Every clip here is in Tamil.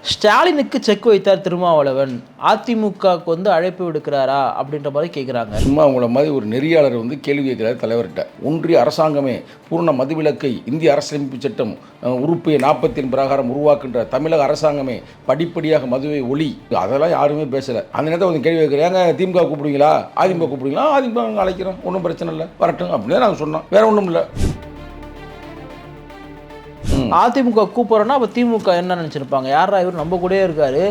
ஸ்டாலினுக்கு செக் வைத்தார் திருமாவளவன், அதிமுகவுக்கு வந்து அழைப்பு விடுக்கிறாரா அப்படின்ற மாதிரி கேட்குறாங்க. சும்மா அவங்கள மாதிரி ஒரு நெறியாளர் வந்து கேள்வி கேட்கிறார் தலைவர்கிட்ட. ஒன்றிய அரசாங்கமே பூர்ண மதுவிலக்கை இந்திய அரசியலமைப்பு சட்டம் உறுப்பு 40 பிரகாரம் உருவாக்குன்ற தமிழக அரசாங்கமே படிப்படியாக மதுவை ஒளி, அதெல்லாம் யாருமே பேசலை. அந்த நேரத்தில் வந்து கேள்வி கேட்குறாங்க, திமுக கூப்பிடுவீங்களா, அதிமுக கூப்பிடுவீங்களா, அதிமுக அழைக்கிறோம், ஒன்றும் பிரச்சனை இல்லை, வரட்டும் அப்படின்னு நாங்கள் சொன்னோம். வேற ஒன்றும் இல்லை. அதிமுக கூப்பிட்றோன்னா அப்போ திமுக என்ன நினச்சிருப்பாங்க, யாரா இவர் நம்ம கூட இருக்காரு,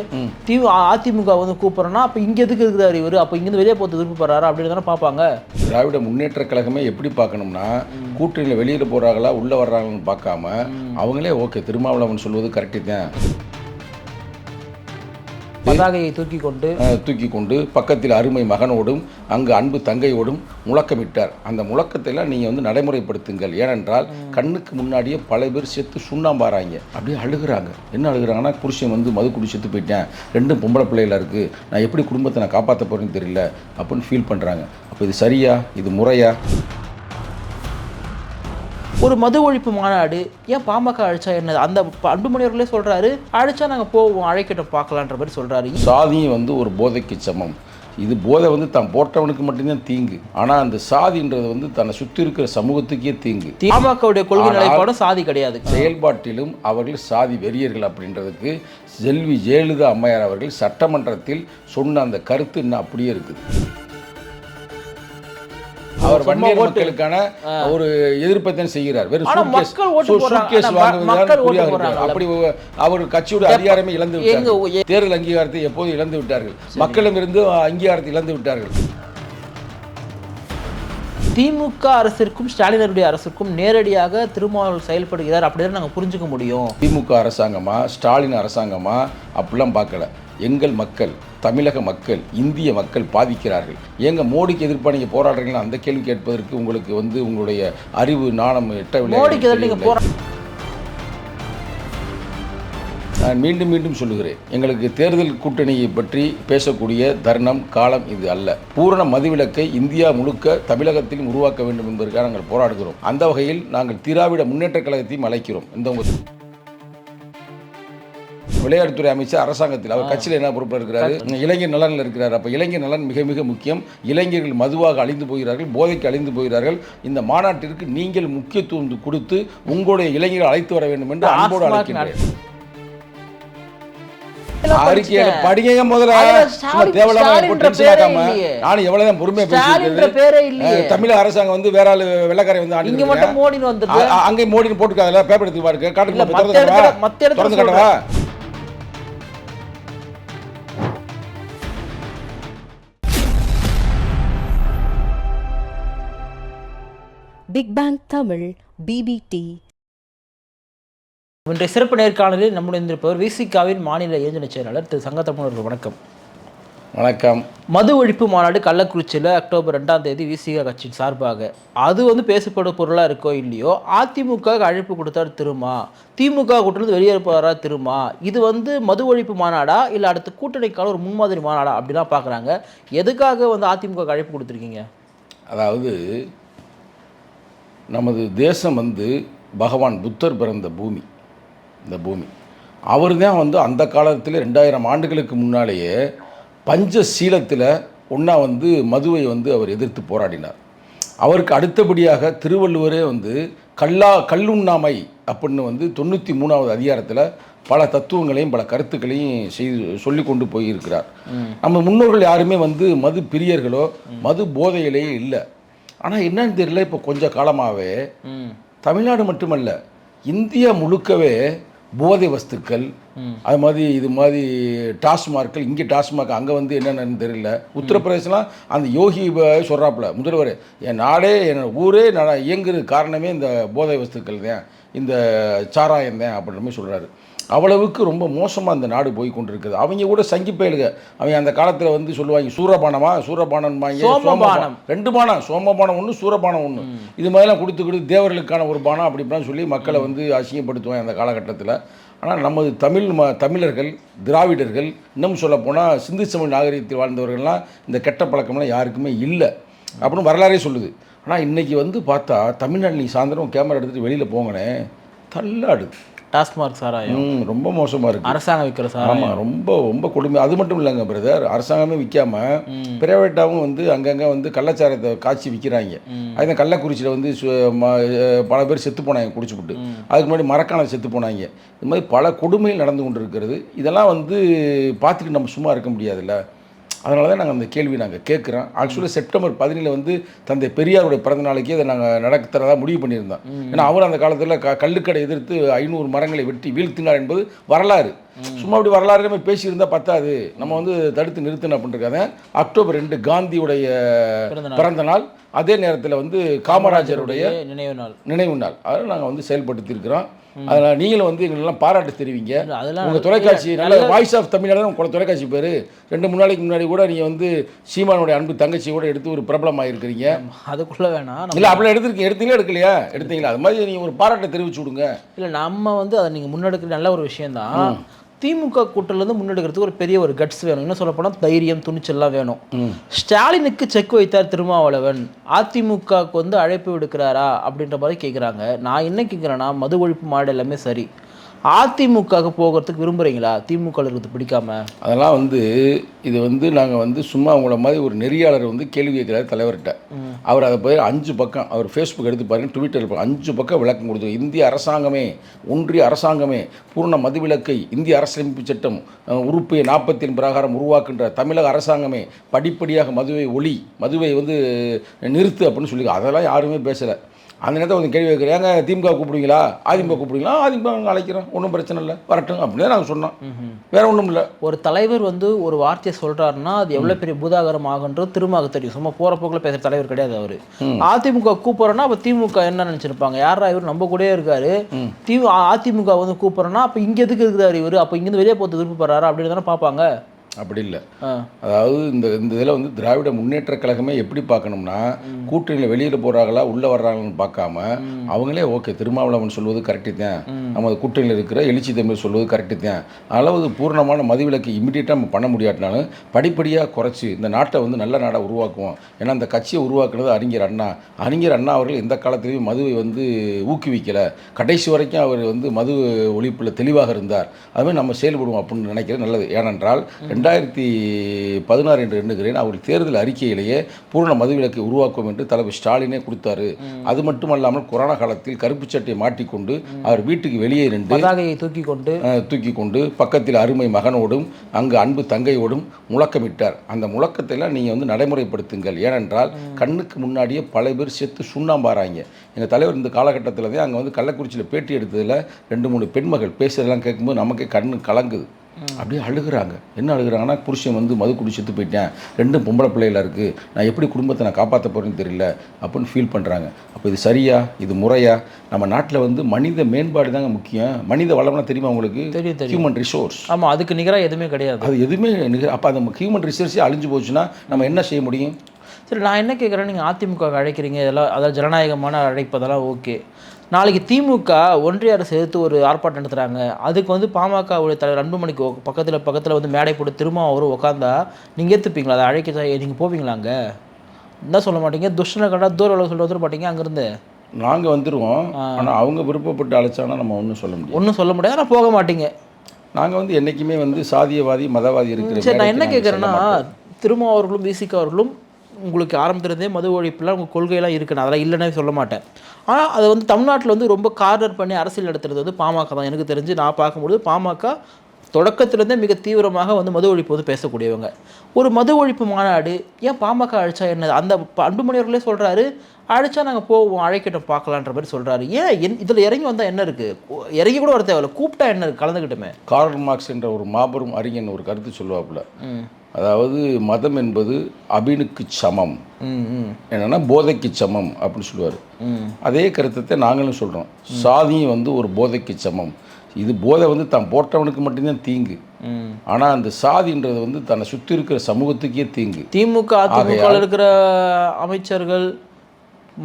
அதிமுக வந்து கூப்பிட்றோன்னா அப்போ இங்கே எதுக்கு இருக்கிறார் இவர், அப்போ இங்கேருந்து வெளியே போகிறது விருப்பப்படுறாரு அப்படின்னு தானே பார்ப்பாங்க. திராவிட முன்னேற்ற கழகமே எப்படி பார்க்கணும்னா, கூட்டணியில் வெளியில் போகிறாங்களா உள்ளே வர்றாங்கன்னு பார்க்காம அவங்களே ஓகே திருமாவளவன் சொல்வது கரெக்டு தான், பதாகையை தூக்கி கொண்டு பக்கத்தில் அருமை மகனோடும் அங்கு அன்பு தங்கையோடும் முழக்கமிட்டார். அந்த முழக்கத்தைலாம் நீங்கள் வந்து நடைமுறைப்படுத்துங்கள். ஏனென்றால் கண்ணுக்கு முன்னாடியே பல பேர் செத்து சுண்ணாம்பாராங்க, அப்படியே அழுகிறாங்க. என்ன அழுகிறாங்கன்னா, புருஷன் வந்து மது குடி செத்து போயிட்டேன், 2 பொம்பளை பிள்ளைகளாக இருக்குது, நான் எப்படி குடும்பத்தை நான் காப்பாற்ற போகிறேன்னு தெரியல அப்படின்னு ஃபீல் பண்ணுறாங்க. அப்போ இது சரியா, இது முறையா? ஒரு மது ஒழிப்பு மாநாடு ஏன் பாமக அழைச்சா என்ன, அந்த அன்புமணி அவர்களே சொல்கிறாரு, அழைச்சா நாங்கள் போவோம், அழைக்கிட்ட பார்க்கலான்ற மாதிரி சொல்கிறாரு. சாதியும் வந்து ஒரு போதைக்கு சமம். இது போதை வந்து தான் போட்டவனுக்கு மட்டும்தான் தீங்கு, ஆனால் அந்த சாதின்றது வந்து தன்னை சுற்றி இருக்கிற சமூகத்துக்கே தீங்கு. பாமகவுடைய கொள்கை நிலைப்பாடும் சாதி கிடையாது, செயல்பாட்டிலும் அவர்கள் சாதி வெறியர்கள் அப்படின்றதுக்கு செல்வி ஜெயலலிதா அம்மையார் அவர்கள் சட்டமன்றத்தில் சொன்ன அந்த கருத்து இன்னும் அப்படியே இருக்குது. அவர் வன்னியர் மக்களுக்கான ஒரு எதிர்ப்பை தான் செய்கிறார். வெறும் அப்படி அவர் கட்சியோட அதிகாரமே இழந்து விட்டார்கள். தேர்தல் அங்கீகாரத்தை எப்போது இழந்து விட்டார்கள், மக்களிடமிருந்து அங்கீகாரத்தை இழந்து விட்டார்கள். திமுக அரசிற்கும் ஸ்டாலினுடைய அரசுக்கும் நேரடியாக திருமாவளவன் செயல்படுகிறார் அப்படின்னு நாங்கள் புரிஞ்சுக்க முடியும். திமுக அரசாங்கமா ஸ்டாலின் அரசாங்கமா அப்படிலாம் பார்க்கல. எங்கள் மக்கள், தமிழக மக்கள், இந்திய மக்கள் பாதிக்கிறார்கள். ஏங்க மோடிக்கு எதிர்ப்பாக நீங்கள் போராடுறீங்களா, அந்த கேள்வி கேட்பதற்கு உங்களுக்கு வந்து உங்களுடைய அறிவு நாணம் எட்டவில்லை. நான் மீண்டும் மீண்டும் சொல்லுகிறேன், எங்களுக்கு தேர்தல் கூட்டணியை பற்றி பேசக்கூடிய தருணம் காலம் இது அல்ல. பூரண மதுவிலக்கை இந்தியா முழுக்க தமிழகத்திலும் உருவாக்க வேண்டும் என்பதற்காக நாங்கள் போராடுகிறோம். அந்த வகையில் நாங்கள் திராவிட முன்னேற்ற கழகத்தையும் அழைக்கிறோம். இந்த விளையாட்டுத்துறை அமைச்சர் அரசாங்கத்தில் அவர் கட்சியில் என்ன பொறுப்பில் இருக்கிறாரு, இளைஞர் நலனில் இருக்கிறார். அப்போ இளைஞர் நலன் மிக மிக முக்கியம். இளைஞர்கள் மதுவாக அழிந்து போகிறார்கள், போதைக்கு அழிந்து போகிறார்கள். இந்த மாநாட்டிற்கு நீங்கள் முக்கியத்துவம் கொடுத்து உங்களுடைய இளைஞர்கள் அழைத்து வர வேண்டும் என்று அன்போடு அழைக்கின்றேன். படிங்க முதல்ல, நானும் எவ்வளவுதான் பொறுமையா பேசியிருக்கேன். தமிழக அரசாங்கம் வந்து வேற ஆளு வெள்ளக்காரை வந்து அங்கே மோடின்னு போட்டுக்காதல, பேப்பர் எடுத்து பாருங்க, காட்டுக்கு திறந்து காட்டவா. பிக் பேங் தமிழ் பிபிடி. இன்றைய சிறப்பு நேர்காணலில் நம்முடைய இருந்திருப்பவர் விசிகாவின் மாநில இயக்குநர் செயலாளர் திரு சங்கத்தமிழ் அவர்கள். வணக்கம். வணக்கம். மது ஒழிப்பு மாநாடு கள்ளக்குறிச்சியில் அக்டோபர் 2ஆம் தேதி விசிகா கட்சியின் சார்பாக, அது வந்து பேசப்படும் பொருளாக இருக்கோ இல்லையோ, அதிமுக அழைப்பு கொடுத்தார் திருமா, திமுக கூட்டிலிருந்து வெளியேற போகிறாரா திருமா, இது வந்து மது ஒழிப்பு மாநாடா இல்லை அடுத்த கூட்டணிக்கான ஒரு முன்மாதிரி மாநாடா அப்படிலாம் பார்க்குறாங்க. எதுக்காக வந்து அதிமுக அழைப்பு கொடுத்துருக்கீங்க? அதாவது நமது தேசம் வந்து பகவான் புத்தர் பிறந்த பூமி. இந்த பூமி அவர் தான் வந்து அந்த காலத்தில் 2000 ஆண்டுகளுக்கு முன்னாலேயே பஞ்சசீலத்தில் ஒன்றா வந்து மதுவை வந்து அவர் எதிர்த்து போராடினார். அவருக்கு அடுத்தபடியாக திருவள்ளுவரே வந்து கல்லுண்ணாமை அப்படின்னு வந்து 93வது அதிகாரத்தில் பல தத்துவங்களையும் பல கருத்துக்களையும் சொல்லி கொண்டு போயிருக்கிறார். நம்ம முன்னோர்கள் யாருமே வந்து மது பிரியர்களோ மது போதையிலேயே இல்லை. ஆனால் என்னன்னு தெரியல, இப்போ கொஞ்சம் காலமாகவே தமிழ்நாடு மட்டுமல்ல இந்தியா முழுக்கவே போதை வஸ்துக்கள், அது மாதிரி இது மாதிரி டாஸ்மார்க்கள், இங்கே டாஸ்மார்க், அங்கே வந்து என்னென்னு தெரியல. உத்தரப்பிரதேசலாம் அந்த யோகி சொல்கிறாப்புல, முதல்வர் என் நாடே என் ஊரே இயங்குறது காரணமே இந்த போதை வஸ்துக்கள் தான், இந்த சாராயம் தான் அப்படின்ற மாதிரி சொல்கிறாரு. அவ்வளவுக்கு ரொம்ப மோசமாக அந்த நாடு போய் கொண்டு இருக்குது. அவங்க கூட சங்கி பயலுங்க, அவங்க அந்த காலத்தில் வந்து சொல்லுவாங்க சூரபானமா, சூரபானம் 2 பானம், சோமபானம் 1, சூரபானம் 1, இது மாதிரிலாம் கொடுத்து தேவர்களுக்கான ஒரு பானம் அப்படிலாம் சொல்லி மக்களை வந்து அசிங்கப்படுத்துவாங்க அந்த காலகட்டத்தில். ஆனால் நமது தமிழர்கள், திராவிடர்கள், இன்னும் சொல்லப்போனால் சிந்து சமவெளி நாகரிகத்தில் வாழ்ந்தவர்கள்லாம் இந்த கெட்ட பழக்கம்லாம் யாருக்குமே இல்லை அப்படின்னு வரலாறே சொல்லுது. ஆனால் இன்றைக்கி வந்து பார்த்தா தமிழ்நாட்டில் சாயந்தரம் கேமரா எடுத்துகிட்டு வெளியில் போங்கனே தள்ளாடுது. டாஸ்மார்க் சாராயம், ரொம்ப மோசமாக இருக்குது. அரசாங்கம் விற்கிற சாராயம். ஆமாம், ரொம்ப ரொம்ப கொடுமை. அது மட்டும் இல்லைங்க பிரதர், அரசாங்கமே விற்காமல் பிரைவேட்டாகவும் வந்து அங்கங்கே வந்து கள்ளச்சாரத்தை காய்ச்சி விற்கிறாங்க. அது கள்ளக்குறிச்சியில் வந்து பல பேர் செத்து போனாங்க குடிச்சுப்புட்டு. அதுக்கு முன்னாடி மரக்காணம் செத்து போனாங்க. இது மாதிரி பல கொடுமைகள் நடந்து கொண்டு இருக்கிறது. இதெல்லாம் வந்து பார்த்துட்டு நம்ம சும்மா இருக்க முடியாதுல்ல. அதனால தான் நாங்கள் அந்த கேள்வி கேட்குறோம். ஆக்சுவலாக செப்டம்பர் 17 வந்து தந்தை பெரியாருடைய பிறந்த நாளைக்கே இதை நாங்கள் நடத்துறதா முடிவு பண்ணியிருந்தோம். ஏன்னா அவர் அந்த காலத்தில் கள்ளுக்கடை எதிர்த்து 500 மரங்களை வெட்டி வீழ்த்தினார் என்பது வரலாறு. சும்மா அப்படி வரலாறு நம்ம பேசியிருந்தால் பத்தாது, நம்ம வந்து தடுத்து நிறுத்தணும் அப்படின்ட்டு. அக்டோபர் 2 காந்தியுடைய பிறந்த நாள், அதே நேரத்தில் வந்து காமராஜருடைய நினைவு நாள். அதில் நாங்கள் வந்து செயல்படுத்தியிருக்கிறோம். அதனால் நீங்களும் வந்து எங்களெல்லாம் பாராட்டு தெரிவிங்க. உங்கள் தொலைக்காட்சி நல்ல வாய்ஸ் ஆஃப் தமிழ்நாடு உங்களோட தொலைக்காட்சி பேர். 2-3 நாளைக்கு முன்னாடி கூட நீங்கள் வந்து சீமானுடைய அன்பு தங்கச்சி கூட எடுத்து ஒரு பிரபலமாக இருக்கிறீங்க. அதுக்குள்ளே வேணாம் இல்லை அப்படிலாம் எடுத்தீங்களா எடுக்கலையா? எடுத்தீங்களா? அது மாதிரி நீங்கள் ஒரு பாராட்டை தெரிவிச்சு விடுங்க. இல்லை, நம்ம வந்து அதை நீங்கள் முன்னெடுக்கிற நல்ல ஒரு விஷயந்தான். திமுக கூட்டிலேருந்து முன்னெடுக்கிறதுக்கு ஒரு பெரிய ஒரு கட்ஸ் வேணும். இன்னும் சொல்லப்போனால் தைரியம், துணிச்சல்லாம் வேணும். ஸ்டாலினுக்கு செக் வைத்தார் திருமாவளவன், அதிமுகவுக்கு வந்து அழைப்பு விடுக்கிறாரா அப்படின்ற மாதிரி கேட்குறாங்க. நான் என்ன கேட்குறேன்னா, மது ஒழிப்பு மாடு எல்லாமே சரி, அதிமுகவுக்கு போகிறதுக்கு விரும்புகிறீங்களா? திமுக இருக்கிறது பிடிக்காம? அதெல்லாம் வந்து இது வந்து நாங்கள் வந்து சும்மா அவங்கள மாதிரி ஒரு நெறியாளர் வந்து கேள்வி கேட்குறாரு தலைவர்கிட்ட. அவர் அதை போய் 5 பக்கம் அவர் ஃபேஸ்புக் எடுத்து பாருங்கள், ட்விட்டர் 5 பக்கம் விளக்கம் கொடுத்து, இந்திய அரசாங்கமே, ஒன்றிய அரசாங்கமே பூர்ண மதுவிலக்கை இந்திய அரசியலமைப்பு சட்டம் உறுப்பு 40 பிரகாரம் உருவாக்குன்ற தமிழக அரசாங்கமே படிப்படியாக மதுவை வந்து நிறுத்து அப்படின்னு சொல்லி அதெல்லாம் யாருமே பேசலை. அந்த நேரத்தில் வந்து கேள்வி கேட்குறேன், ஏங்க திமுக கூப்பிடுவீங்களா, அதிமுக கூப்பிடுவீங்களா? அதிமுக நாங்கள் அழைக்கிறோம், ஒன்றும் பிரச்சனை இல்லை, வரட்டும் அப்படின்னு நாங்கள் சொன்னோம். வேற ஒன்றும் இல்லை. ஒரு தலைவர் வந்து ஒரு வார்த்தையை சொல்கிறாருன்னா அது எவ்வளோ பெரிய பூதாகரம் ஆகுன்றது திரும்ப தெரியும். சும்மா போகிற போக்கில் பேசுகிற தலைவர் கிடையாது அவர். அதிமுக கூப்பிட்றோன்னா அப்போ திமுக என்ன நினச்சிருப்பாங்க, யாரா இவர் நம்ம கூட இருக்காரு, அதிமுக வந்து கூப்பிட்றோன்னா அப்போ இங்கே எதுக்கு இருக்குதாரு இவர், அப்போ இங்கேருந்து வெளியே போகிறது விருப்பப்படுறாரு அப்படின்னு தானே பார்ப்பாங்க. அப்படி இல்லை. அதாவது இந்த இதில் வந்து திராவிட முன்னேற்ற கழகமே எப்படி பார்க்கணும்னா, கூட்டணியில் வெளியில் போகிறாங்களா உள்ளே வர்றாங்கன்னு பார்க்காம அவங்களே ஓகே திருமாவளவன் சொல்வது கரெக்டு தான், நம்ம கூட்டணியில் இருக்கிற எழுச்சி தமிழ் சொல்வது கரெக்டு தான், அளவு பூர்ணமான மதுவிலக்கு இம்மிடியேட்டாக நம்ம பண்ண முடியாட்டினாலும் படிப்படியாக குறைச்சி இந்த நாட்டை வந்து நல்ல நாடாக உருவாக்குவோம். ஏன்னா அந்த கட்சியை உருவாக்குனது அறிஞர் அண்ணா அவர்கள் எந்த காலத்திலையும் மதுவை வந்து ஊக்குவிக்கலை. கடைசி வரைக்கும் அவர் வந்து மது ஒழிப்பில் தெளிவாக இருந்தார். அதுமாதிரி நம்ம செயல்படுவோம் அப்படின்னு நினைக்கிறது நல்லது. ஏனென்றால் 2016 என்று எண்ணுகிறேன், அவர் தேர்தல் அறிக்கையிலேயே பூர்ண மதுவிலக்கை உருவாக்கும் என்று தலைவர் ஸ்டாலினே கொடுத்தாரு. அது மட்டுமல்லாமல் கொரோனா காலத்தில் கருப்பு சட்டையை மாட்டிக்கொண்டு அவர் வீட்டுக்கு வெளியே நின்று தூக்கி கொண்டு பக்கத்தில் அருமை மகனோடும் அங்கு அன்பு தங்கையோடும் முழக்கமிட்டார். அந்த முழக்கத்தையெல்லாம் நீங்கள் வந்து நடைமுறைப்படுத்துங்கள். ஏனென்றால் கண்ணுக்கு முன்னாடியே பல பேர் செத்து சுண்ணாம்பாராங்க. எங்கள் தலைவர் இந்த காலகட்டத்தில் தான் அங்கே வந்து கள்ளக்குறிச்சியில் பேட்டி எடுத்ததில் 2-3 பெண்மகள் பேசுறதெல்லாம் கேட்கும்போது நமக்கே கண்ணு கலங்குது. அப்படியே அழுகிறாங்க. என்ன அழுகிறாங்கன்னா, புருஷன் வந்து மது குடி செத்து போயிட்டேன், 2 பொம்பளை பிள்ளைகளாக இருக்குது, நான் எப்படி குடும்பத்தை நான் காப்பாற்ற போகிறேன்னு தெரியல அப்படின்னு ஃபீல் பண்ணுறாங்க. அப்போ இது சரியா, இது முறையா? நம்ம நாட்டில் வந்து மனித மேம்பாடு தாங்க முக்கியம். மனித வளம்னா தெரியுமா உங்களுக்கு? தெரியும். Human resource. ஆமாம், அதுக்கு நிகராக எதுவுமே கிடையாது. அது எதுவுமே அப்போ அந்த ஹியூமன் ரிசோர்ஸே அழிஞ்சு போச்சுன்னா நம்ம என்ன செய்ய முடியும்? சரி, நான் என்ன கேட்குறேன், நீங்கள் அதிமுக அழைக்கிறீங்க, இதெல்லாம் அதாவது ஜனநாயகமான அழைப்பதெல்லாம் ஓகே. நாளைக்கு திமுக ஒன்றிய அரசு எடுத்து ஒரு ஆர்ப்பாட்டம் நடத்துகிறாங்க, அதுக்கு வந்து பாமகவுடைய தலைவர் அன்புமணிக்கு பக்கத்தில் வந்து மேடை போட்டு திரும்ப அவரும் உட்காந்தா நீங்கள் ஏற்றுப்பீங்களா? அதை அழைக்க நீங்கள் போவீங்களாங்க? என்ன சொல்ல மாட்டீங்க, துஷ்டனை கண்டா தூர சொல்ல மாட்டீங்க அங்கேருந்து? நாங்கள் வந்துடுவோம். ஆனால் அவங்க விருப்பப்பட்டு அழைச்சாங்கன்னா நம்ம ஒன்றும் சொல்ல முடியாது. ஆனால் போக மாட்டீங்க. நாங்கள் வந்து என்றைக்குமே வந்து சாதியவாதி மதவாதி இருக்கிற. சரி, நான் என்ன கேட்குறேன்னா, திரும்ப அவர்களும் விசிக அவர்களும் உங்களுக்கு ஆரம்பத்திலேருந்தே மது ஒழிப்புலாம் உங்கள் கொள்கையெல்லாம் இருக்குன்னு அதெல்லாம் இல்லைன்னு சொல்ல மாட்டேன். ஆனால் அதை வந்து தமிழ்நாட்டில் வந்து ரொம்ப கார்னர் பண்ணி அரசியல் நடத்துறது வந்து பாமக தான். எனக்கு தெரிஞ்சு நான் பார்க்கும்போது பாமக தொடக்கத்திலேருந்தே மிக தீவிரமாக வந்து மது ஒழிப்பு வந்து பேசக்கூடியவங்க. ஒரு மது ஒழிப்பு மாநாடு ஏன் பாமக அழைச்சா என்ன? அந்த அன்புமணி அவர்களே சொல்கிறாரு, அழைச்சா நாங்கள் போவோம், அழைக்கட்டும் பார்க்கலான்ற மாதிரி சொல்கிறாரு. ஏன் இதில் இறங்கி வந்தால் என்ன இருக்குது? இறங்கி கூட வர தேவையில்ல, கூப்பிட்டா என்ன இருக்குது, கலந்துக்கிட்டுமே. கார்ல் மார்க்ஸ் என்ற ஒரு மாபெரும் அறிஞன் ஒரு கருத்து சொல்லுவாப்புல, அதாவது மதம் என்பது அபினுக்கு சமம், என்னன்னா போதைக்கு சமம் அப்படின்னு சொல்லுவார். அதே கருத்தை நாங்களும் சொல்கிறோம். சாதியும் வந்து ஒரு போதைக்கு சமம். இது போதை வந்து தான் போட்டவனுக்கு மட்டும்தான் தீங்கு, ஆனால் அந்த சாதின்றது வந்து தன்னை சுற்றி இருக்கிற சமூகத்துக்கே தீங்கு. திமுக அதிமுக இருக்கிற அமைச்சர்கள்,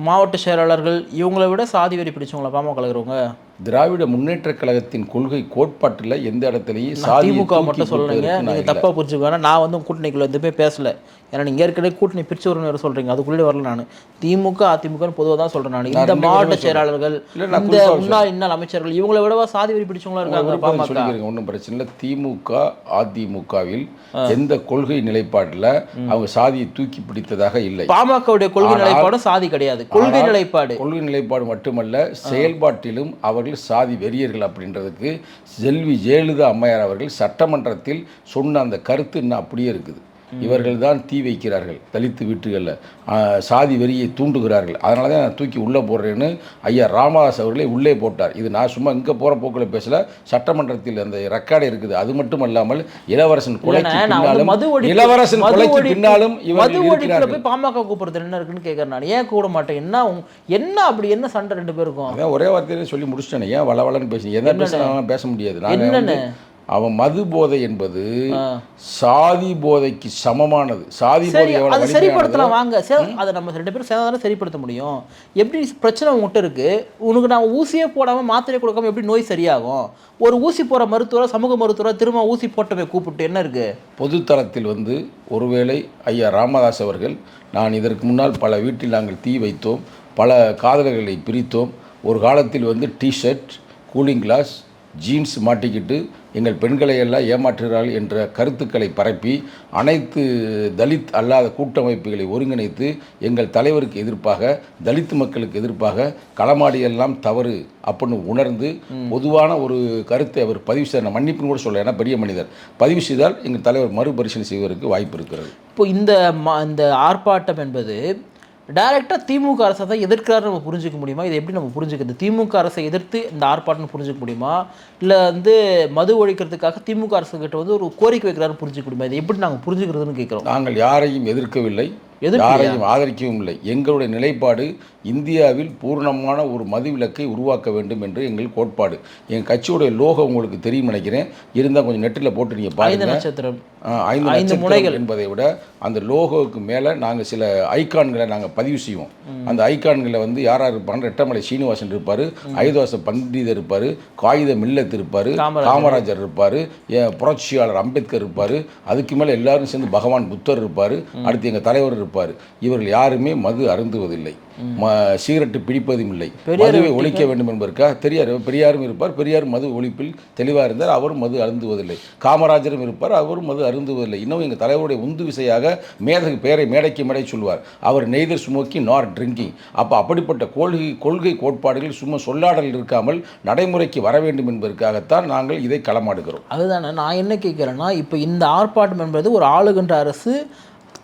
மாவட்ட செயலாளர்கள் இவங்களை விட சாதி வெறி பிடிச்சவங்களா பாமக இருக்கிறவங்க? திராவிட முன்னேற்றக் கழகத்தின் கொள்கை கோட்பாட்டில் எந்த இடத்துலையும் சாதி திமுக மட்டும் சொல்லுங்க, நீங்கள் தப்பாக புரிஞ்சுக்கோங்க. நான் வந்து கூட்டணிக்குள்ள எதுவுமே பேசல. ஏன்னா நீங்கள் ஏற்கனவே கூட்டணி பிரிச்சு வரும்னு சொல்கிறீங்க, அதுக்குள்ளே வரல. நான் திமுக அதிமுகன்னு பொதுவாக தான் சொல்கிறேன். நான் இந்த மாவட்ட செயலாளர்கள், இந்த முன்னாள் இன்னாள் அமைச்சர்கள், இவங்களை விடவா சாதி வெறி பிடிச்சவங்களா இருக்காங்க. சொல்லிக்கிறேங்க, ஒன்றும் பிரச்சனை இல்லை. திமுக அதிமுகவில் எந்த கொள்கை நிலைப்பாட்டில் அவங்க சாதியை தூக்கி பிடித்ததாக இல்லை. பாமகவுடைய கொள்கை நிலைப்பாடும் சாதி கிடையாது. கொள்கை நிலைப்பாடு மட்டுமல்ல, செயல்பாட்டிலும் அவர்கள் சாதி வெறியர்கள் அப்படின்றதுக்கு செல்வி ஜெயலலிதா அம்மையார் அவர்கள் சட்டமன்றத்தில் சொன்ன அந்த கருத்து இன்னும் அப்படியே இருக்குது. இவர்கள் தான் தீ வைக்கிறார்கள் தலித்து வீட்டுகளில், சாதி வெறியை தூண்டுகிறார்கள், அதனால தான் நான் தூக்கி உள்ளே போடுறேன்னு ஐயா ராமதாஸ் அவர்களே உள்ளே போட்டார். இது நான் சும்மா இங்கே போகிற போக்கில் பேசல, சட்டமன்றத்தில் அந்த ரெக்கார்டு இருக்குது. அது மட்டும் அல்லாமல் இளவரசன் கொலைக்கு பின்னாலும் போய் பாமக கூப்பிடுறது என்ன இருக்குன்னு கேட்கறேன். நான் ஏன் கூட மாட்டேன், என்ன அப்படி என்ன சண்டை ரெண்டு பேருக்கும்? அதான் ஒரே வார்த்தையிலே சொல்லி முடிச்சிட்டேன். ஏன் வளவலன்னு பேசி எதாவது பேச முடியாது. நான் அவன் மது போதை என்பது சாதி போதைக்கு சமமானது. சாதி போதை அதை சரிப்படுத்தலாம் வாங்க சார், அதை நம்ம 2 பேரும் சேர்ந்தாலும் சரிப்படுத்த முடியும். எப்படி பிரச்சனை உங்கள்கிட்ட இருக்கு, உனக்கு நான் ஊசியே போடாமல் மாத்திரை கொடுக்காம எப்படி நோய் சரியாகும்? ஒரு ஊசி போகிற மருத்துவரை, சமூக மருத்துவரை திரும்ப ஊசி போட்டவே கூப்பிட்டு என்ன இருக்கு? பொதுத்தளத்தில் வந்து ஒருவேளை ஐயா ராமதாஸ் அவர்கள், நான் இதற்கு முன்னால் பல வீட்டில் நாங்கள் தீ வைத்தோம், பல காதலர்களை பிரித்தோம், ஒரு காலத்தில் வந்து டிஷர்ட், கூலிங் கிளாஸ், ஜீன்ஸ் மாட்டிக்கிட்டு எங்கள் பெண்களை எல்லாம் ஏமாற்றுகிறார்கள் என்ற கருத்துக்களை பரப்பி அனைத்து தலித் அல்லாத கூட்டமைப்புகளை ஒருங்கிணைத்து எங்கள் தலைவருக்கு எதிர்ப்பாக, தலித் மக்களுக்கு எதிர்ப்பாக களமாடியெல்லாம் தவறு அப்படின்னு உணர்ந்து பொதுவான ஒரு கருத்தை அவர் பதிவு செய்ய, மன்னிப்புன்னு கூட சொல்ல, ஏன்னா பெரிய மனிதர், பதிவு செய்தால் எங்கள் தலைவர் மறுபரிசீலனை செய்வதற்கு வாய்ப்பு இருக்கிறது. இப்போ இந்த ஆர்ப்பாட்டம் என்பது டைரெக்டாக திமுக அரசை தான் எதிர்க்கிறாரு நம்ம புரிஞ்சிக்க முடியுமா? இது எப்படி நம்ம புரிஞ்சுக்கிறது? திமுக அரசை எதிர்த்து இந்த ஆர்ப்பாட்டம் புரிஞ்சிக்க முடியுமா, இல்லை வந்து மது ஒழிக்கிறதுக்காக திமுக அரசு கிட்ட வந்து ஒரு கோரிக்கை வைக்கிறாரு புரிஞ்சிக்க முடியுமா? இது எப்படி நாங்கள் புரிஞ்சுக்கிறதுன்னு கேட்குறோம். நாங்கள் யாரையும் எதிர்க்கவில்லை, யாரையும் ஆதரிக்கவும் இல்லை. எங்களுடைய நிலைப்பாடு இந்தியாவில் பூர்ணமான ஒரு மதுவிலக்கை உருவாக்க வேண்டும் என்று எங்கள் கோட்பாடு. எங்கள் கட்சியுடைய லோகம் உங்களுக்கு தெரியும் நினைக்கிறேன், இருந்தால் கொஞ்சம் நெட்டில் போட்டு நீங்கள் பாருங்க. 5 நட்சத்திரம் 5 முனைகள் என்பதை விட அந்த லோகோவுக்கு மேலே நாங்கள் சில ஐகான்களை நாங்கள் பதிவு செய்வோம். அந்த ஐகான்களை வந்து யார் யார் இருப்பாங்க, ரெட்டமலை சீனிவாசன் இருப்பார், ஐதவாச பண்டிதர் இருப்பார், காகித மில்லத் இருப்பார், காமராஜர் இருப்பார், புரட்சியாளர் அம்பேத்கர் இருப்பார், அதுக்கு மேலே எல்லாரும் சேர்ந்து பகவான் புத்தர் இருப்பார், அடுத்து எங்கள் தலைவர் இருப்பார். இவர்கள் யாருமே மது அருந்துவதில்லை, சிகரெட்டு பிடிப்பதும் இல்லை. மதுவை ஒழிக்க வேண்டும் என்பதற்காக பெரியாரும் இருப்பார், பெரியார் மது ஒழிப்பில் தெளிவாக இருந்தார், அவரும் மது அருந்துவதில்லை. காமராஜரும் இருப்பார், அவரும் மது அருந்துவதில்லை. இன்னும் எங்கள் தலைவருடைய உந்து விசையாக மேதகு பேரை மேடைக்கு மேடை சொல்வார், அவர் நெய்தர் ஸ்மோக்கிங் நாட் ட்ரிங்கிங். அப்போ அப்படிப்பட்ட கொள்கை கோட்பாடுகள் சும்மா சொல்லாடல் இருக்காமல் நடைமுறைக்கு வர வேண்டும் என்பதற்காகத்தான் நாங்கள் இதை களமாடுகிறோம். அதுதானே நான் என்ன கேட்குறேன்னா, இப்போ இந்த ஆர்ப்பாட்டம் என்பது ஒரு ஆளுகின்ற அரசு,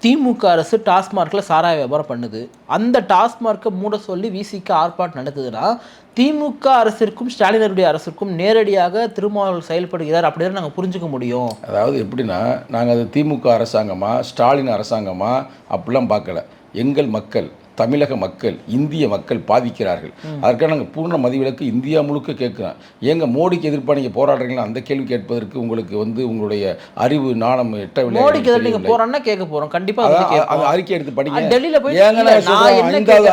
திமுக அரசு டாஸ்மார்க்கில் சாராய வியாபாரம் பண்ணுது, அந்த டாஸ்மார்க்கை மூட சொல்லி விசிக்கு ஆர்ப்பாட்டம் நடக்குதுன்னா திமுக அரசிற்கும் ஸ்டாலினுடைய அரசுக்கும் நேரடியாக திருமாவளவன் செயல்படுகிறார் அப்படின்னு நாங்கள் புரிஞ்சுக்க முடியும். அதாவது எப்படின்னா, நாங்கள் அது திமுக அரசாங்கமா ஸ்டாலின் அரசாங்கமா அப்படிலாம் பார்க்கல. எங்கள் மக்கள், தமிழக மக்கள், இந்திய மக்கள் பாதிக்கிறார்கள். அதற்காக நாங்கள் பூர்ண மதுவிலக்கு இந்தியா முழுக்க கேட்குறோம். ஏங்க மோடிக்கு எதிர்ப்பாக நீங்கள் போராடுறீங்களா? அந்த கேள்வி கேட்பதற்கு உங்களுக்கு வந்து உங்களுடைய அறிவு நாணம் எட்டவில்லை. மோடிக்கு எதிர்த்து நீங்கள் போராடினா கேட்க போகிறோம், கண்டிப்பாக அறிக்கை எடுத்து படிங்க. டெல்லியில் போய்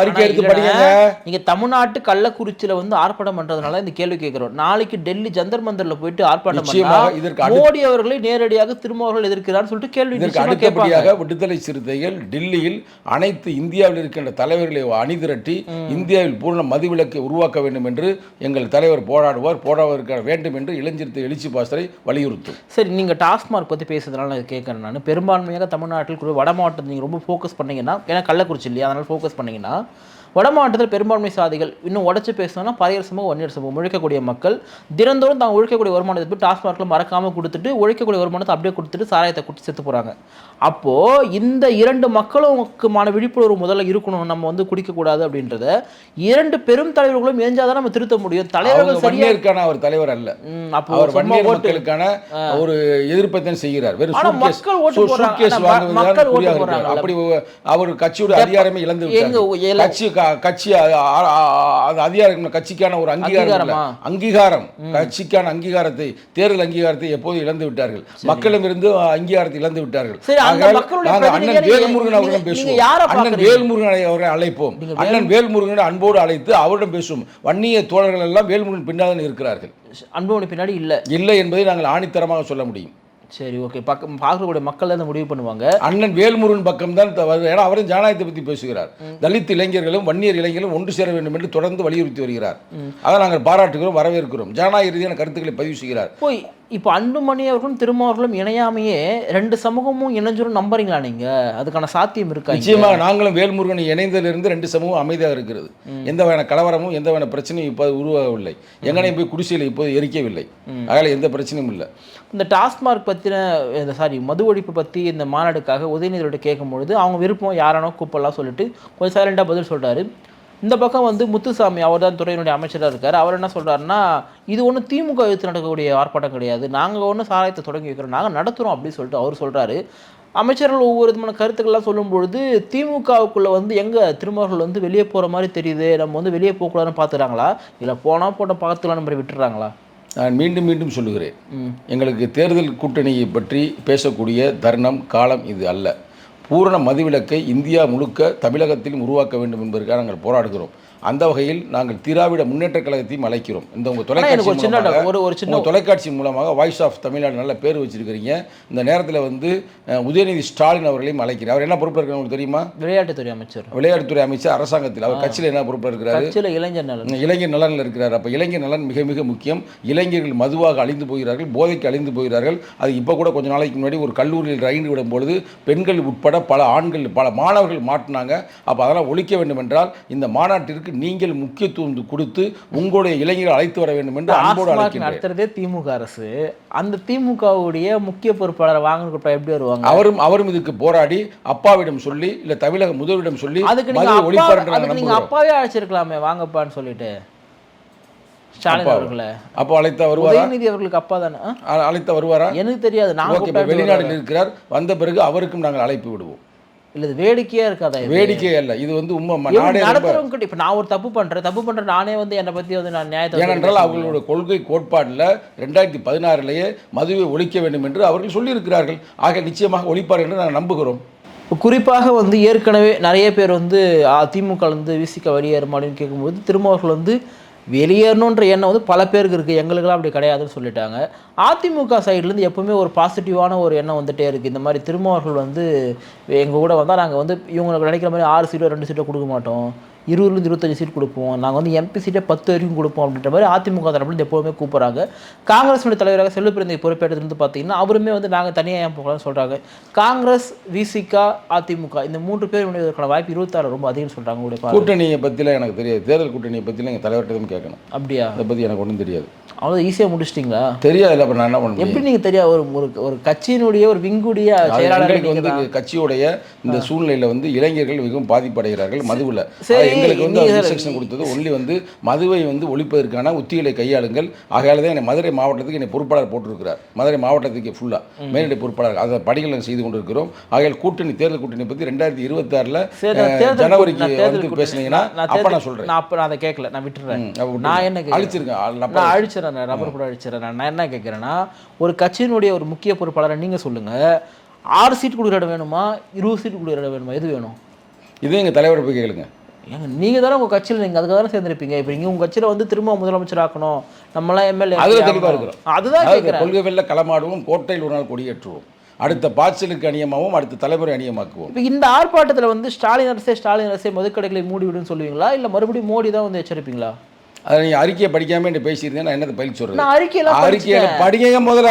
அறிக்கை எடுத்து படிங்க. நீங்கள் தமிழ்நாட்டு கள்ளக்குறிச்சியில் வந்து ஆர்ப்பாட்டம் பண்ணுறதுனால இந்த கேள்வி கேட்குறோம். நாளைக்கு டெல்லி ஜந்தர் மந்தரில் போயிட்டு ஆர்ப்பாட்டம் பண்ணா மோடி அவர்களை நேரடியாக திருமாவளவன் எதிர்க்கிறான்னு சொல்லிட்டு கேள்வி. இதற்கு அடுத்தபடியாக விடுதலை சிறுத்தைகள் டெல்லியில் அனைத்து இந்தியாவில் இருக்கின்ற தலைவர்களை அணிதிரட்டி இந்தியாவில் பூர்ண மதுவிலக்கை உருவாக்க வேண்டும் என்று எங்கள் தலைவர் போராட வேண்டும் என்று இளைஞர் எழுச்சி பாஸ்டரை வலியுறுத்தும். சரி, நீங்கள் டாஸ்மார்க் பற்றி பேசுறதுனால நான் கேட்குறேன். நான் பெரும்பான்மையாக தமிழ்நாட்டில் வட மாவட்டத்தில் நீங்கள் ரொம்ப ஃபோக்கஸ் பண்ணீங்கன்னா, ஏன்னா கள்ளக்குறிச்சி இல்லையா, அதனால் ஃபோக்கஸ் பண்ணிங்கன்னா வட மாவட்டத்தில் பெரும்பான்மை சாதிகள் இன்னும் உடச்சி பேசணும்னா பரையர் சமூகம், வன்னியர் சமூகம், உழைக்கக்கூடிய மக்கள் தினந்தோறும் தாங்க உழைக்கக்கூடிய வருமானத்தை போய் டாஸ்மார்க்கில் மறக்காமல் கொடுத்துட்டு உழைக்கக்கூடிய வருமானத்தை அப்படியே கொடுத்துட்டு சாராயத்தை குட்டி செத்து போகிறாங்க. அப்போது இந்த 2 மக்களுக்குமான விழிப்புணர்வு முதல்ல இருக்கணும். நம்ம வந்து குடிக்கக்கூடாது அப்படின்றத 2 பெரும் தலைவர்களும் இணைஞ்சாதான் நம்ம திருத்த முடியும். தலைவர்கள் சரியான அவர் தலைவர் அல்ல, அவர் வன்னியர் மக்களுக்கான ஒரு எதிர்ப்பை செய்கிறார். வெறும் மக்கள் ஓட்டு போடுறாங்க, அப்படி அவர் கட்சியோட அதிகாரமே இழந்து கட்சி அது அதிகாரம் கட்சிக்கான ஒரு அங்கீகாரம் கட்சிக்கான அங்கீகாரத்தை, தேர்தல் அங்கீகாரத்தை எப்போது இழந்து விட்டார்கள், மக்களிடமிருந்து அங்கீகாரத்தை இழந்து விட்டார்கள். அண்ணன் வேல்முருகன் அவர்களிடம் பேசுவோம், அண்ணன் வேல்முருகன் அவர்களை அழைப்போம், அண்ணன் வேல்முருகனை அன்போடு அழைத்து அவரிடம் பேசுவோம். வன்னிய தோழர்கள் எல்லாம் வேல்முருகன் பின்னால்தான் இருக்கிறார்கள், அன்புமணி பின்னாடி இல்லை என்பதை நாங்கள் ஆணித்தரமாக சொல்ல முடியும். சரி, ஓகே. பார்க்கக்கூடிய மக்கள் தான் முடிவு பண்ணுவாங்க. அண்ணன் வேல்முருகன் பக்கம் தான், ஏன்னா அவரும் ஜனநாயகத்தை பற்றி பேசுகிறார். தலித் இளைஞர்களும் வன்னியர் இளைஞர்களும் ஒன்று சேர வேண்டும் என்று தொடர்ந்து வலியுறுத்தி வருகிறார். அதை நாங்கள் பாராட்டுகிறோம், வரவேற்கிறோம். ஜனநாயக ரீதியான கருத்துக்களை பதிவு செய்கிறார். போய் இப்போ அன்புமணி அவர்களும் திருமாவர்களும் இணையாமையே ரெண்டு சமூகமும் இணைஞ்சிரும் நம்புறீங்களா நீங்க? அதுக்கான சாத்தியம் இருக்கா? நிச்சயமாக நாங்களும் வேல்முருகன் இணைந்ததிலிருந்து ரெண்டு சமூகம் அமைதியாக இருக்கிறது. எந்த வகையான கலவரமும் எந்த வகையான பிரச்சனையும் இப்போது உருவாகவில்லை. எங்கனையும் போய் குடிசையில் இப்போது எரிக்கவில்லை. அதனால் எந்த பிரச்சனையும் இல்லை. இந்த டாஸ்மார்க் பற்றின மது ஒழிப்பு பற்றி இந்த மாநாடுக்காக உதயநிதியோட கேட்கும்பொழுது அவங்க விருப்பம் யாரானோ கூப்பிடலாம் சொல்லிட்டு கொஞ்சம் சைலண்டாக பதில் சொல்கிறாரு. இந்த பக்கம் முத்துசாமி, அவர் தான் துறையினுடைய அமைச்சராக இருக்கார். அவர் என்ன சொல்கிறாருன்னா, இது ஒன்றும் திமுக எதிர்த்து நடக்கக்கூடிய ஆர்ப்பாட்டம் கிடையாது, நாங்கள் ஒன்றும் சாராயத்தை தொடங்கி வைக்கிறோம், நாங்கள் நடத்துகிறோம் அப்படின்னு சொல்லிட்டு அவர் சொல்கிறாரு. அமைச்சர்கள் ஒவ்வொரு விதமான கருத்துக்கள்லாம் சொல்லும்பொழுது திமுகவுக்குள்ளே எங்கே திருமாவர்கள் வெளியே போகிற மாதிரி தெரியுது, நம்ம வெளியே போகக்கூடாதுன்னு பார்த்துறாங்களா, இல்லை போனால் போட்ட பார்த்துக்கலான்னு மாதிரி விட்டுறாங்களா? நான் மீண்டும் மீண்டும் சொல்லுகிறேன், எங்களுக்கு தேர்தல் கூட்டணியை பற்றி பேசக்கூடிய தருணம் காலம் இது அல்ல. பூரண மதுவிலக்கை இந்தியா முழுக்க தமிழகத்திலும் உருவாக்க வேண்டும் என்பதற்காக நாங்கள் போராடுகிறோம். அந்த வகையில் நாங்கள் திராவிட முன்னேற்ற கழகத்தையும் அழைக்கிறோம். இந்த உங்கள் தொலைக்காட்சி மூலமாக வாய்ஸ் ஆஃப் தமிழ்நாடு நல்ல பேர் வச்சிருக்கிறீங்க. இந்த நேரத்தில் உதயநிதி ஸ்டாலின் அவர்களையும் அழைக்கிறேன். அவர் என்ன பொறுப்பில் இருக்கிறார் உங்களுக்கு தெரியுமா? விளையாட்டுத்துறை அமைச்சர் அரசாங்கத்தில். அவர் கட்சியில் என்ன பொறுப்பில் இருக்கிறார்? இளைஞர் நலனில் இருக்கிறார். அப்போ இளைஞர் நலன் மிக மிக முக்கியம். இளைஞர்கள் மதுவாக அழிந்து போகிறார்கள், போதைக்கு அழிந்து போகிறார்கள். அது இப்போ கூட கொஞ்சம் நாளைக்கு முன்னாடி ஒரு கல்லூரியில் ரைடு விடும்பொழுது பெண்கள் உட்பட பல ஆண்கள் பல மாணவர்கள் மாட்டினாங்க. அப்போ அதெல்லாம் ஒழிக்க வேண்டும் என்றால் இந்த மாநாட்டிற்கு நீங்கள் முக்கியத்துவம் கொடுத்து உங்களுடைய இளைஞர்கள் அழைத்து வர வேண்டும் என்று அன்போடு அழைக்கிறேன். நடத்துறதே திமுக அரசு. அந்த திமுகவுடைய முக்கிய பொறுப்பாளர் வாங்க எப்படி வருவாங்க? அவரும் இதுக்கு போராடி அப்பாவிடம் சொல்லி இல்ல தமிழக முதல்வரிடம் சொல்லி நீங்க அப்பாவே அழைச்சிருக்கலாமே வாங்கப்பான்னு சொல்லிட்டு. ஸ்டாலின் அவர்களை அப்போ அழைத்த வருவாரா? உதயநிதி அவர்களுக்கு அப்பா தானே அழைத்த வருவாரா? எனக்கு தெரியாது. நான் வெளிநாட்டில் இருக்கிறார். வந்த பிறகு அவருக்கும் நாங்கள் அழைப்பு விடுவோம். இல்லை வேடிக்கையா இருக்காதா? வேடிக்கை அல்ல, இது நடத்துறவங்க. இப்போ நான் ஒரு தப்பு பண்றேன் நானே என்னை பற்றி நான் நியாயத்தை. ஏனென்றால் அவர்களோட கொள்கை கோட்பாட்டில் 2016 மதுவை ஒழிக்க வேண்டும் என்று அவர்கள் சொல்லியிருக்கிறார்கள். ஆக நிச்சயமாக ஒழிப்பார் என்று நாங்கள் நம்புகிறோம். குறிப்பாக ஏற்கனவே நிறைய பேர் திமுக விசிக வெளியேறும் அப்படின்னு கேட்கும்போது திருமாவர்கள் வெளியேறணுன்ற எண்ணம் பல பேருக்கு இருக்குது, எங்களுக்கெல்லாம் அப்படி கிடையாதுன்னு சொல்லிட்டாங்க. அதிமுக சைட்லேருந்து எப்போவுமே ஒரு பாசிட்டிவான ஒரு எண்ணம் வந்துகிட்டே இருக்குது. இந்த மாதிரி திருமாவர்கள் எங்கள் கூட வந்தால் நாங்கள் இவங்களுக்கு நினைக்கிற மாதிரி 6 சீட்டோ 2 சீட்டோ கொடுக்க மாட்டோம், 20-25 சீட் கொடுப்போம், நாங்கள் எம்பி சீட்டை 10 வரைக்கும் கொடுப்போம் அப்படின்ற மாதிரி அதிமுக தரப்புலேருந்து எப்போவுமே கூப்பிட்றாங்க. காங்கிரஸுடைய தலைவராக செல்வப்பிரந்தை பொறுப்பேற்றதுலேருந்து பார்த்தீங்கன்னா அவருமே நாங்கள் தனியாக ஏன் போகலாம்னு சொல்கிறாங்க. காங்கிரஸ், விசிகா, அதிமுக இந்த 3 பேர் இணைவதற்கான வாய்ப்பு 26 ரொம்ப அதிகம்னு சொல்கிறாங்க. உங்களுடைய கூட்டணியை பற்றிலாம் எனக்கு தெரியாது, தேர்தல் கூட்டணியை பற்றிலாம் எங்கள் தலைவர்கிட்ட கேட்கணும். அப்படியா? அதை பற்றி எனக்கு ஒன்றும் தெரியாது. அவ்வளோ ஈஸியாக முடிச்சிட்டிங்களா? தெரியாது. அப்போ நான் என்ன பண்ணுவேன்? எப்படி நீங்கள் தெரியாது? ஒரு கட்சியினுடைய ஒரு விங்குடைய செயலாளர்கள் கட்சியுடைய இந்த சூழ்நிலையில் இளைஞர்கள் மிகவும் பாதிப்படைகிறார்கள் மதுவில். எங்களுக்கு இன்ஸ்ட்ரக்ஷன் கொடுத்தது ஒன்லி மதுவை ஒழிப்பதற்கான உத்திகளை கையாளுங்கள். ஆகையால் தான் என்னை மதுரை மாவட்டத்துக்கு என்னை பொறுப்பாளர் போட்டிருக்கிறார். மதுரை மாவட்டத்துக்கு ஃபுல்லாக மேலிடை பொறுப்பாளர். அதை படிகள் செய்து கொண்டிருக்கிறோம். ஆகையால் தேர்தல் கூட்டணி பற்றி 2026 ஜனவரிக்கு பேசுனீங்கன்னா அப்போ நான் சொல்கிறேன். நான் அப்போ அதை கேட்கல, நான் விட்டுறேன். நான் என்ன அழிச்சிருக்கேன், நான் அழிச்சிடறேன், ரப்பர் கூட அழிச்சிடறேன். நான் என்ன கேட்குறேன்னா, ஒரு கட்சியினுடைய ஒரு முக்கிய பொறுப்பாளரை நீங்கள் சொல்லுங்கள், 6 சீட் கொடுக்குற இடம் வேணுமா, 20 சீட் கொடுக்குற இடம் வேணுமா, எது வேணும்? இதே எங்கள் தலைவரை போய் கேளுங்க. ஏங்க நீங்கள் தானே உங்கள் கட்சியில் நீங்கள் அதுக்கு தானே சேர்ந்துருப்பீங்க. இப்போ நீங்கள் உங்கள் கட்சியில் திரும்ப முதலமைச்சர் ஆக்கணும், நம்மளாம் எம்எல்ஏ, அதில் தெளிவாக இருக்கிறோம். அதுதான் கேட்குறேன். கொள்கை வெல்ல களமாடுவோம், கோட்டையில் ஒரு நாள் கொடியேற்றுவோம், அடுத்த பாய்ச்சலுக்கு அணியமாகவும் அடுத்த தலைமுறை அணியமாக்குவோம். இப்போ இந்த ஆர்ப்பாட்டத்தில் ஸ்டாலின் அரசே மதுக்கடைகளை மூடிவிடுன்னு சொல்லுவீங்களா, இல்லை மறுபடியும் மோடி தான் எச்சரிப்பீங்களா? அதை நீங்கள் அறிக்கையை படிக்காம என்ன பேசியிருந்தேன், நான் என்னத்தை பயிற்சி சொல்கிறேன்? அறிக்கையை படிக்க முதல்ல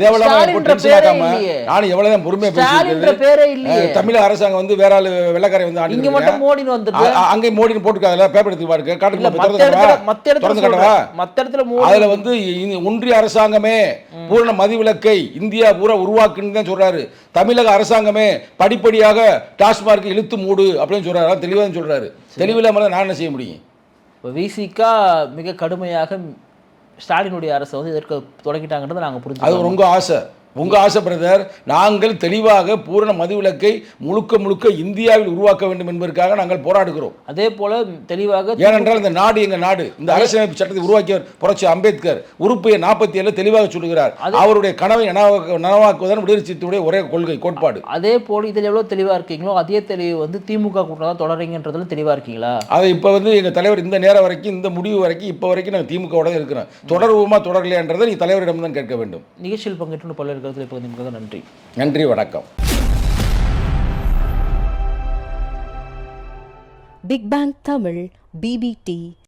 தேவையில்லாம நானும் எவ்வளோதான் பொறுமையாக பேசியிருக்கேன். தமிழக அரசாங்கம் வேற ஆள் வெள்ளக்காரை அங்கே மோடின்னு போட்டுக்காதுல பேப்பர் எடுத்து பாருங்க, அதுல ஒன்றிய அரசாங்கமே பூரண மதுவிலக்கை இந்தியா பூரா உருவாக்குன்னு தான் சொல்றாரு. தமிழக அரசாங்கமே படிப்படியாக டாஸ்மார்க் இழுத்து மூடு அப்படின்னு சொல்றாரு. தெளிவாக சொல்றாரு. தெளிவில்லாம நான் என்ன செய்ய முடியும்? இப்போ விசிகா மிக கடுமையாக ஸ்டாலினுடைய அரசை எதிர்க்க தொடங்கிட்டாங்கன்றதை நாங்கள் புரிஞ்சு. அது ரொம்ப ஆசை. உங்கள் ஆசை பிரதர். நாங்கள் தெளிவாக பூரண மதுவிலக்கை முழுக்க இந்தியாவில் உருவாக்க வேண்டும் என்பதற்காக நாங்கள் போராடுகிறோம். அதே போல தெளிவாக, ஏனென்றால் இந்த நாடு எங்கள் நாடு. இந்த அரசியலமைப்பு சட்டத்தை உருவாக்கியவர் புரட்சி அம்பேத்கர் உறுப்பு 47 தெளிவாக சொல்லுகிறார். அவருடைய கனவை நனவாக்குவதன் விடுதலை சிறுத்தைகளுடைய ஒரே கொள்கை கோட்பாடு. அதே போல் இதில் எவ்வளோ தெளிவாக இருக்கீங்களோ அதே தெளிவு வந்து திமுக கூட்டம் தான் தொடர்றீங்கன்றதுல தெளிவாக இருக்கீங்களா? அதை இப்போ வந்து எங்கள் தலைவர் இந்த நேரம் வரைக்கும், இந்த முடிவு வரைக்கும், இப்போ வரைக்கும் நாங்கள் திமுகவோட தான் இருக்கிறோம். தொடர்புமா தொடரலையான்றதை நீ தலைவரிடம் தான் கேட்க வேண்டும். நிகழ்ச்சியில் பங்கேற்று பல்வேறு கருத்தில் இப்போ நன்றி. நன்றி, வணக்கம். Big bang Tamil BBT